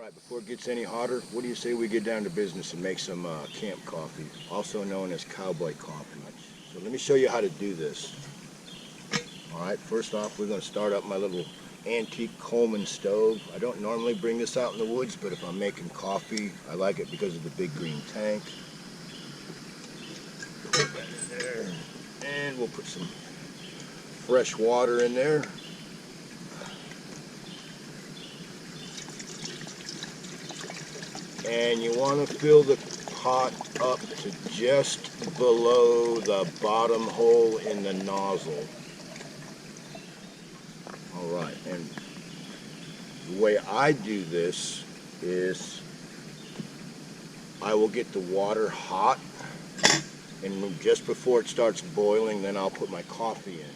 Alright, before it gets any hotter, what do you say we get down to business and make some camp coffee, also known as Cowboy Coffee. So let me show you how to do this. Alright, first off we're going to start up my little antique Coleman stove. I don't normally bring this out in the woods, but if I'm making coffee, I like it because of the big green tank. Put that in there. And we'll put some fresh water in there. And you want to fill the pot up to just below the bottom hole in the nozzle. Alright, and the way I do this is I will get the water hot, and just before it starts boiling, then I'll put my coffee in.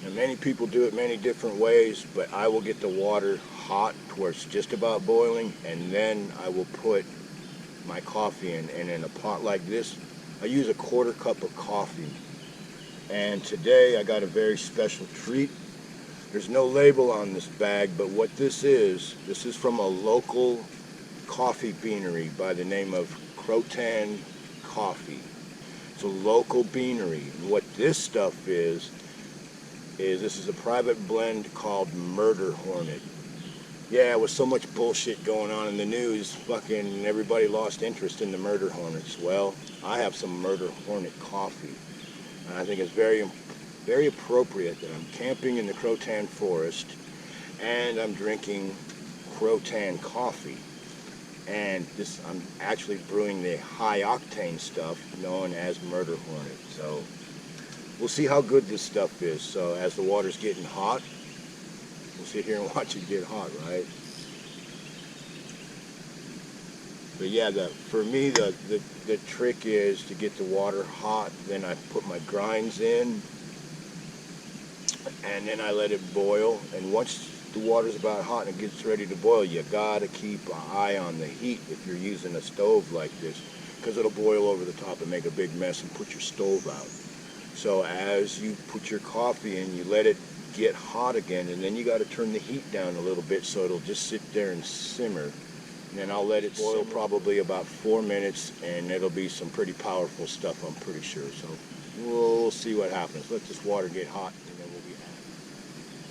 Now many people do it many different ways, but I will get the water hot to where it's just about boiling, and then I will put my coffee in. And in a pot like this, I use a 1/4 cup of coffee. And today I got a very special treat. There's no label on this bag, but what this is from a local coffee beanery by the name of Croatan Coffee. It's a local beanery. And what this stuff is this is a private blend called Murder Hornet. Yeah, with so much bullshit going on in the news, fucking everybody lost interest in the Murder Hornets. Well, I have some Murder Hornet coffee, and I think it's very appropriate that I'm camping in the Croatan Forest and I'm drinking Croatan coffee. And I'm actually brewing the high octane stuff known as Murder Hornet. So we'll see how good this stuff is. So as the water's getting hot, we'll sit here and watch it get hot, right? But yeah, for me the trick is to get the water hot. Then I put my grinds in, and then I let it boil. And once the water's about hot and it gets ready to boil, you gotta keep an eye on the heat if you're using a stove like this, because it'll boil over the top and make a big mess and put your stove out. So as you put your coffee in, you let it get hot again, and then you got to turn the heat down a little bit so it'll just sit there and simmer. And then I'll let it boil probably about 4 minutes, and it'll be some pretty powerful stuff, I'm pretty sure. So we'll see what happens. Let this water get hot, and then we'll be happy.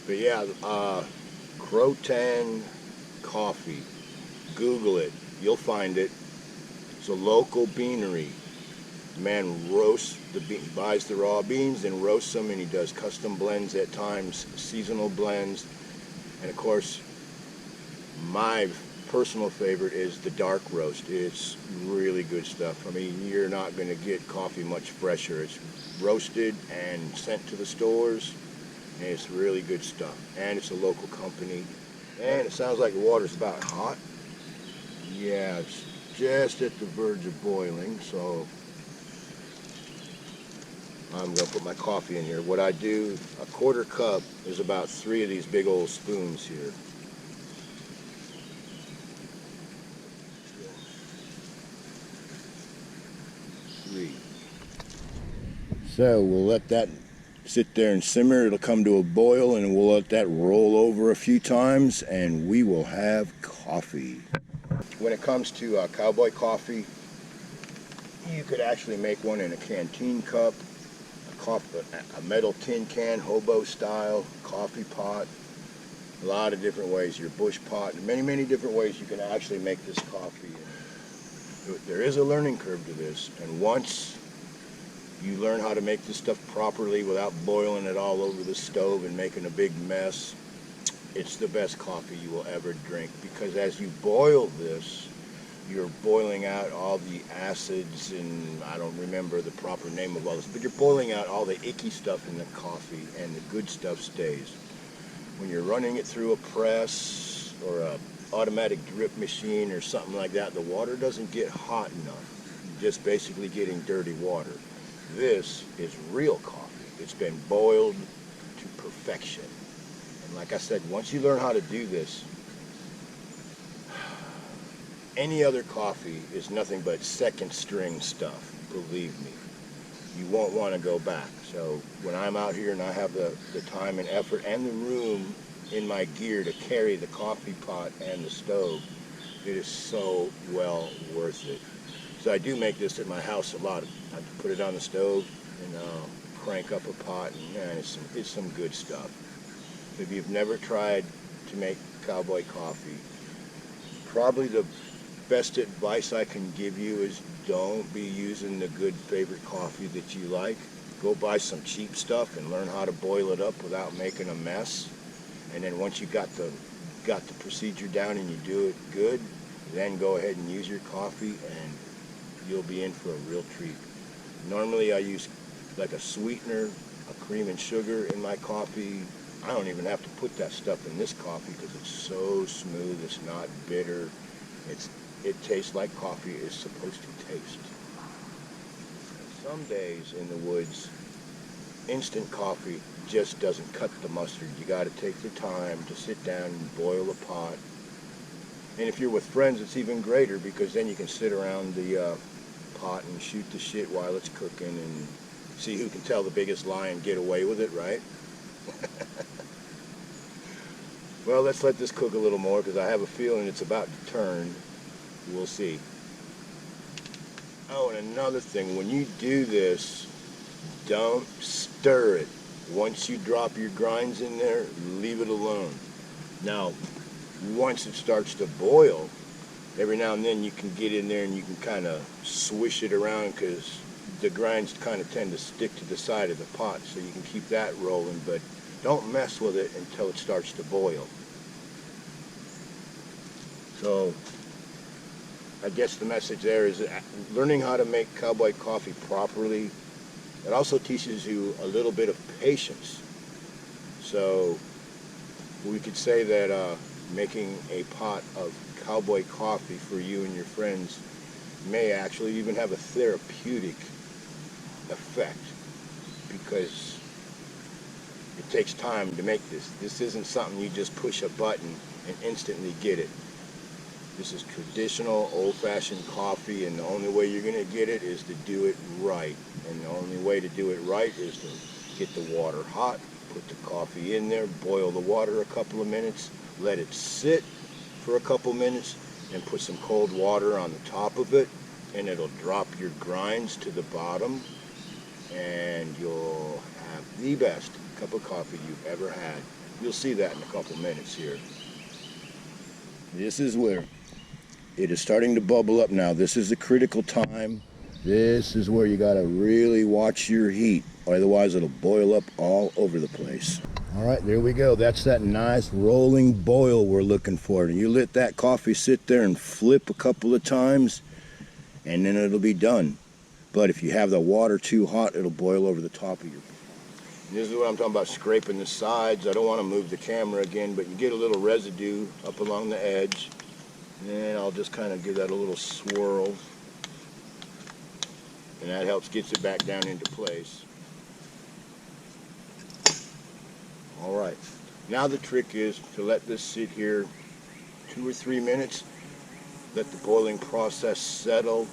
But yeah, Croatan Coffee. Google it. You'll find it. It's a local beanery. The man roasts buys the raw beans and roasts them, and he does custom blends at times, seasonal blends. And of course, my personal favorite is the dark roast. It's really good stuff. I mean, you're not going to get coffee much fresher. It's roasted and sent to the stores, and it's really good stuff. And it's a local company. And it sounds like the water's about hot. Yeah, it's just at the verge of boiling, so I'm going to put my coffee in here. What I do, a 1/4 cup is about 3 of these big old spoons here. So we'll let that sit there and simmer. It'll come to a boil, and we'll let that roll over a few times, and we will have coffee. When it comes to Cowboy Coffee, you could actually make one in a canteen cup, a metal tin can, hobo style, coffee pot, a lot of different ways, your bush pot, many different ways you can actually make this coffee. There is a learning curve to this, and once you learn how to make this stuff properly without boiling it all over the stove and making a big mess, it's the best coffee you will ever drink, because as you boil this, you're boiling out all the acids, and I don't remember the proper name of all this, but you're boiling out all the icky stuff in the coffee, and the good stuff stays. When you're running it through a press or a automatic drip machine or something like that, the water doesn't get hot enough. You're just basically getting dirty water. This is real coffee. It's been boiled to perfection. And like I said, once you learn how to do this, any other coffee is nothing but second string stuff, believe me. You won't want to go back. So when I'm out here and I have the time and effort and the room in my gear to carry the coffee pot and the stove, It is so well worth it. So I do make this at my house a lot. I put it on the stove and crank up a pot, and man, it's some good stuff. If you've never tried to make Cowboy Coffee, probably the best advice I can give you is don't be using the good favorite coffee that you like. Go buy some cheap stuff and learn how to boil it up without making a mess. And then once you got the procedure down and you do it good, then go ahead and use your coffee and you'll be in for a real treat. Normally I use like a sweetener, a cream and sugar in my coffee. I don't even have to put that stuff in this coffee because it's so smooth, it's not bitter. It tastes like coffee is supposed to taste. Some days in the woods, instant coffee just doesn't cut the mustard. You got to take the time to sit down and boil a pot. And if you're with friends, it's even greater because then you can sit around the pot and shoot the shit while it's cooking and see who can tell the biggest lie and get away with it, right? Well, let's let this cook a little more because I have a feeling it's about to turn. We'll see. Oh, and another thing, when you do this, don't stir it. Once you drop your grinds in there, leave it alone. Now, once it starts to boil, every now and then you can get in there and you can kind of swish it around because the grinds kind of tend to stick to the side of the pot, so you can keep that rolling, but don't mess with it until it starts to boil. So I guess the message there is learning how to make Cowboy Coffee properly. It also teaches you a little bit of patience. So we could say that making a pot of Cowboy Coffee for you and your friends may actually even have a therapeutic effect because it takes time to make this. This isn't something you just push a button and instantly get it. This is traditional, old-fashioned coffee, and the only way you're going to get it is to do it right. And the only way to do it right is to get the water hot, put the coffee in there, boil the water a couple of minutes, let it sit for a couple minutes, and put some cold water on the top of it, and it'll drop your grinds to the bottom, and you'll have the best cup of coffee you've ever had. You'll see that in a couple minutes here. This is where it is starting to bubble up now. This is the critical time. This is where you gotta really watch your heat, otherwise it'll boil up all over the place. All right, there we go. That's that nice rolling boil we're looking for. And you let that coffee sit there and flip a couple of times, and then it'll be done. But if you have the water too hot, it'll boil over the top of your. This is what I'm talking about, scraping the sides. I don't want to move the camera again, but you get a little residue up along the edge. And I'll just kind of give that a little swirl. And that helps get it back down into place. All right. Now the trick is to let this sit here 2 or 3 minutes. Let the boiling process settle.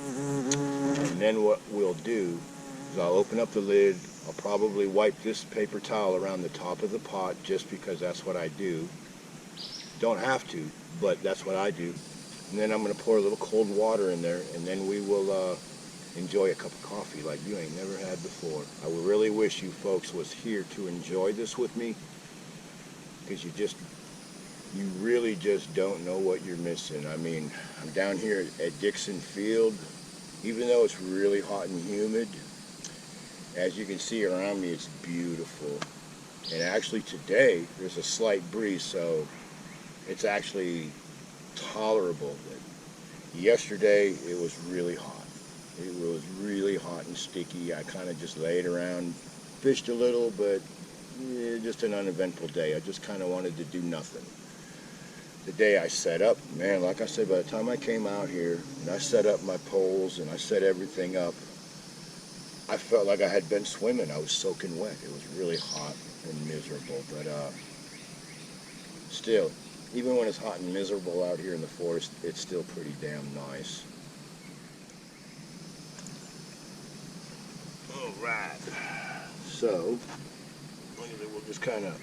And then what we'll do is I'll open up the lid. I'll probably wipe this paper towel around the top of the pot just because that's what I do. Don't have to, but that's what I do. And then I'm going to pour a little cold water in there, and then we will enjoy a cup of coffee like you ain't never had before. I would really wish you folks was here to enjoy this with me, because you really just don't know what you're missing. I mean, I'm down here at Dixon Field, even though it's really hot and humid. As you can see around me, it's beautiful. And actually today, there's a slight breeze, so it's actually tolerable. But yesterday, it was really hot. It was really hot and sticky. I kind of just laid around, fished a little, but just an uneventful day. I just kind of wanted to do nothing. The day I set up, man, like I said, by the time I came out here and I set up my poles and I set everything up, I felt like I had been swimming. I was soaking wet. It was really hot and miserable, but still, even when it's hot and miserable out here in the forest, it's still pretty damn nice. All right. So, we'll just kind of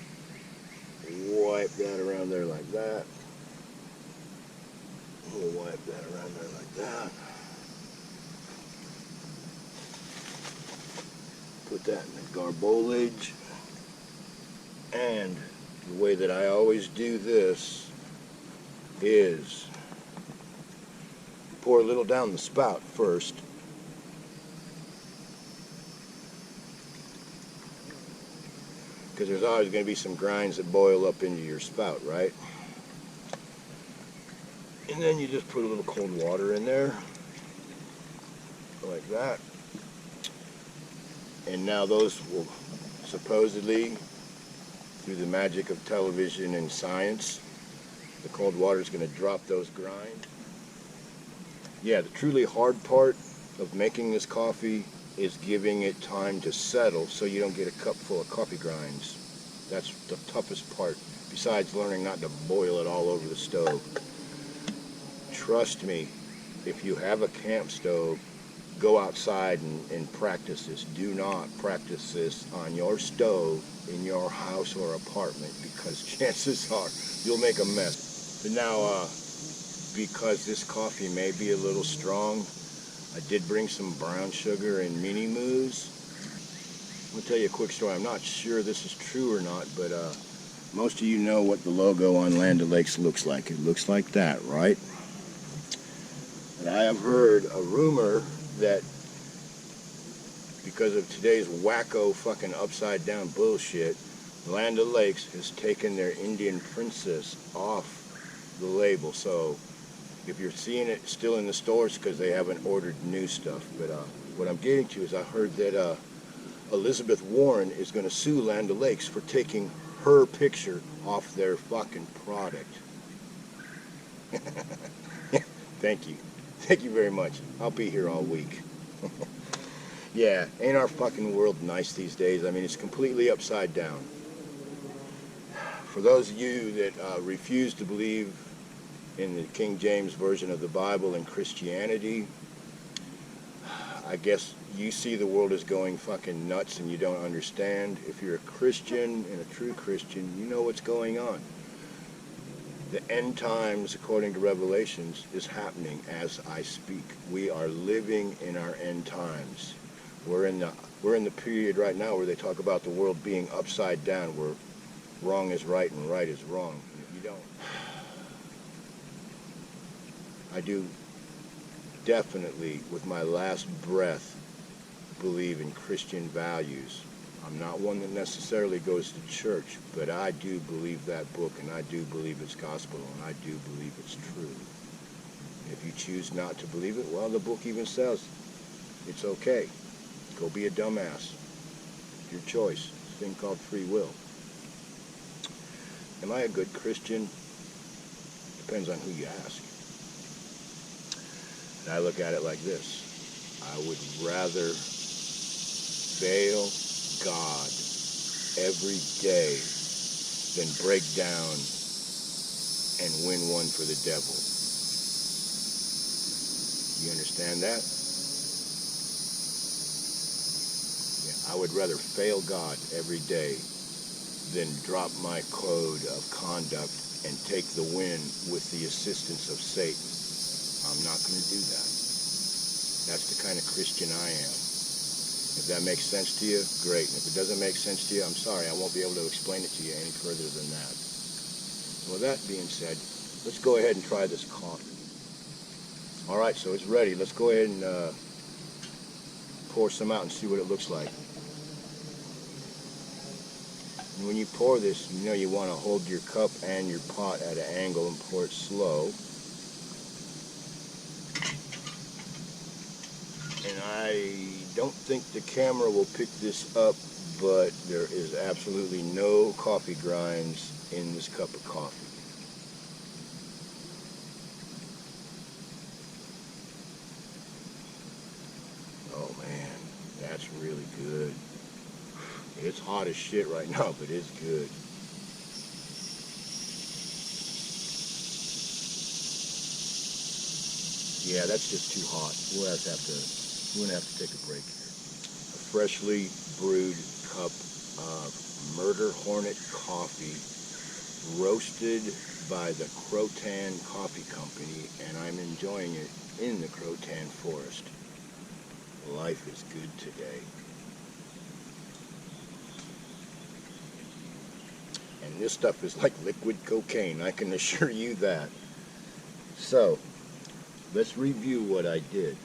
wipe that around there like that. We'll wipe that around there like that. Put that in the garbolage. And the way that I always do this is pour a little down the spout first. Because there's always going to be some grinds that boil up into your spout, right? And then you just put a little cold water in there, like that. And now those will supposedly, through the magic of television and science, the cold water is going to drop those grinds. Yeah, the truly hard part of making this coffee is giving it time to settle so you don't get a cup full of coffee grinds. That's the toughest part, besides learning not to boil it all over the stove. Trust me, if you have a camp stove, go outside and practice this. Do not practice this on your stove in your house or apartment, because chances are you'll make a mess. But now, because this coffee may be a little strong, I did bring some brown sugar and mini moos. I'm going to tell you a quick story. I'm not sure this is true or not, but most of you know what the logo on Land O'Lakes looks like. It looks like that, right? And I have heard a rumor that because of today's wacko fucking upside down bullshit, Land O'Lakes has taken their Indian princess off the label. So if you're seeing it still in the stores, because they haven't ordered new stuff. But what I'm getting to is I heard that Elizabeth Warren is going to sue Land O'Lakes for taking her picture off their fucking product. Thank you. Thank you very much. I'll be here all week. Yeah, ain't our fucking world nice these days? I mean, it's completely upside down. For those of you that refuse to believe in the King James Version of the Bible and Christianity, I guess you see the world as going fucking nuts and you don't understand. If you're a Christian and a true Christian, you know what's going on. The end times, according to Revelations, is happening as I speak. We are living in our end times. We're in the period right now where they talk about the world being upside down, where wrong is right and right is wrong. And if you don't, I do definitely, with my last breath, believe in Christian values. I'm not one that necessarily goes to church, but I do believe that book, and I do believe it's gospel, and I do believe it's true. If you choose not to believe it, well, the book even says it's okay. Go be a dumbass. Your choice. It's a thing called free will. Am I a good Christian? Depends on who you ask. And I look at it like this. I would rather fail God every day than break down and win one for the devil. You understand that? Yeah, I would rather fail God every day than drop my code of conduct and take the win with the assistance of Satan. I'm not going to do that. That's the kind of Christian I am. If that makes sense to you, great. And if it doesn't make sense to you, I'm sorry. I won't be able to explain it to you any further than that. With that being said, let's go ahead and try this coffee. All right, so it's ready. Let's go ahead and pour some out and see what it looks like. And when you pour this, you know you want to hold your cup and your pot at an angle and pour it slow. And I don't think the camera will pick this up, but there is absolutely no coffee grinds in this cup of coffee. Oh man, that's really good. It's hot as shit right now, but it's good. Yeah, that's just too hot. We're gonna have to take a break here. A freshly brewed cup of Murder Hornet coffee roasted by the Croatan Coffee Company, and I'm enjoying it in the Croatan Forest. Life is good today. And this stuff is like liquid cocaine, I can assure you that. So, let's review what I did.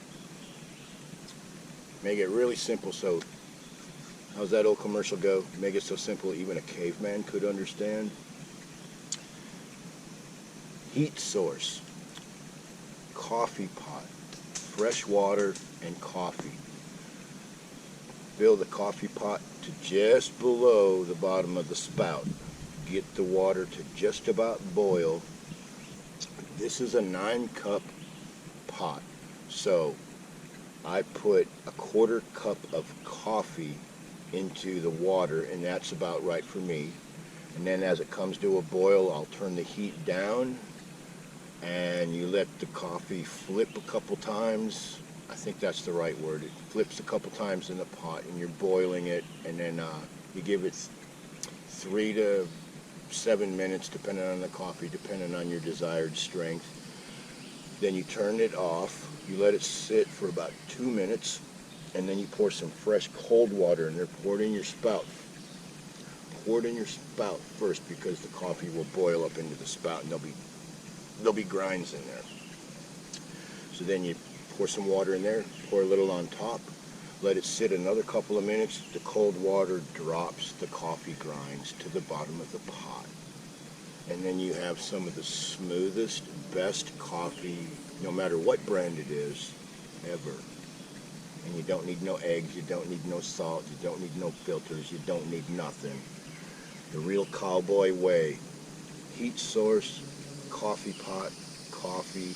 Make it really simple. So, how's that old commercial go? Make it so simple even a caveman could understand. Heat source, coffee pot, fresh water, and coffee. Fill the coffee pot to just below the bottom of the spout. Get the water to just about boil. This is a 9-cup pot, so I put a 1/4 cup of coffee into the water, and that's about right for me. And then as it comes to a boil, I'll turn the heat down, and you let the coffee flip a couple times. I think that's the right word. It flips a couple times in the pot, and you're boiling it, and then you give it 3 to 7 minutes, depending on the coffee, depending on your desired strength. Then you turn it off. You let it sit for about 2 minutes, and then you pour some fresh cold water in there. Pour it in your spout. Pour it in your spout first, because the coffee will boil up into the spout, and there'll be grinds in there. So then you pour some water in there, pour a little on top, let it sit another couple of minutes. The cold water drops the coffee grinds to the bottom of the pot. And then you have some of the smoothest, best coffee, no matter what brand it is, ever. And you don't need no eggs, you don't need no salt, you don't need no filters, you don't need nothing. The real cowboy way. Heat source, coffee pot, coffee,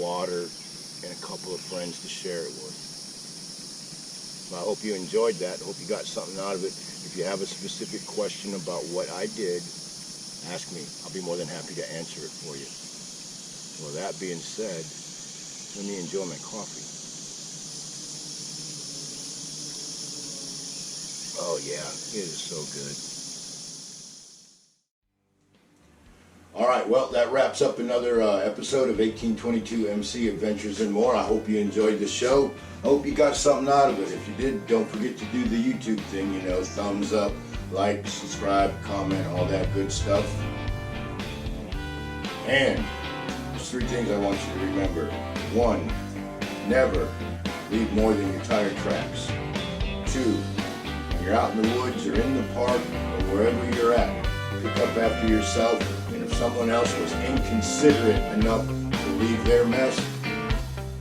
water, and a couple of friends to share it with. Well, I hope you enjoyed that. I hope you got something out of it. If you have a specific question about what I did, ask me. I'll be more than happy to answer it for you. Well, that being said, let me enjoy my coffee. Oh yeah, it is so good. All right, well, that wraps up another episode of 1822 MC Adventures and More. I hope you enjoyed the show. I hope you got something out of it. If you did, don't forget to do the YouTube thing, you know, thumbs up, like, subscribe, comment, all that good stuff. And there's 3 things I want you to remember. 1, never leave more than your tire tracks. 2, when you're out in the woods or in the park or wherever you're at, pick up after yourself. And if someone else was inconsiderate enough to leave their mess,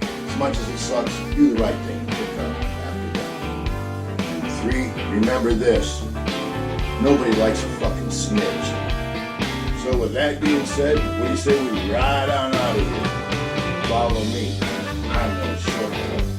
as much as it sucks, do the right thing. Pick up after them. And 3, remember this. Nobody likes a fucking snitch. So with that being said, what do you say we ride on out of here? Follow me. I'm no shortcut.